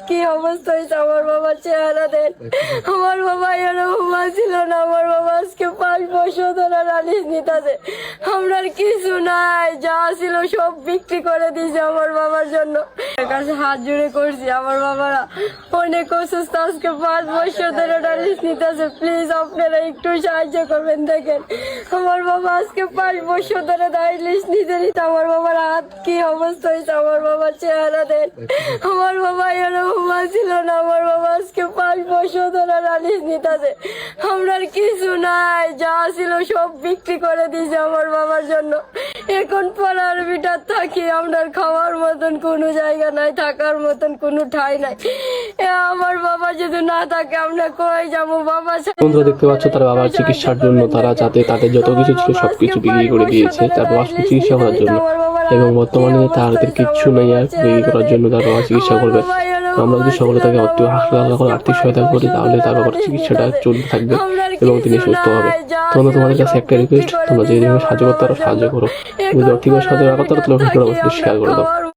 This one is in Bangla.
কি অবস্থা হয়েছে আমার বাবার চেহারা দেন। আমার বাবা এরকম ছিল না, আমার বাবা আজকে 5 বছর ধরে রানিস নিতেছে। আমরা কিছু নাই, যা ছিল সব বিক্রি করে দিয়েছে আমার বাবার জন্য। কাছে হাত জুড়ে করছি, আমার বাবারা অনেক অসুস্থ, আজকে 5 বছর ধরে রানিস নিতেছে। প্লিজ আপনারা একটু সাহায্য করবেন। দেখেন আমার বাবা আজকে 5 বছর ধরে ডায়ালিস নিতে নিতে আমার বাবার হাত কি অবস্থা হয়েছে, আমার বাবার চেহারা দেন। আমার বাবা এরকম ছিল না, আমার বাবা আজকে 5 বছর ধরে রানিস নিতেছে। আমরা কিছু নাই, যা ছিল সব বিক্রি করে দিয়েছে আমার বাবার জন্য। এখন পড়ার বিটার থাকি, আমরা খাওয়ার মতন কোনো জায়গা নাই, থাকার মতন কোনো ঠাই নাই। আমার বাবা যদি না থাকে আমরা কই যাবো? বাবা বন্ধুরা দেখতে পাচ্ছ তার বাবার চিকিৎসার জন্য তারা যাতে তাদের যত কিছু ছিল সবকিছু বিক্রি করে দিয়েছে তার বাবার চিকিৎসা করার জন্য, এবং বর্তমানে তাদের কিচ্ছু নেই আর বিক্রি করার জন্য তার বাবার চিকিৎসা করবে। আমরা যদি সকলে তাকে হালকা আর্থিক সহায়তা করি তাহলে তার বাবার চিকিৎসাটা চলতে থাকবে এবং তিনি সুস্থ হবে। তোমরা তোমাদের কাছে একটা রিকোয়েস্ট, তোমরা যে যেভাবে সাহায্য করতে পারো সাহায্য করো, যদি আর্থিক সাহায্য না করতে পারো তাহলে শেয়ার করে দাও।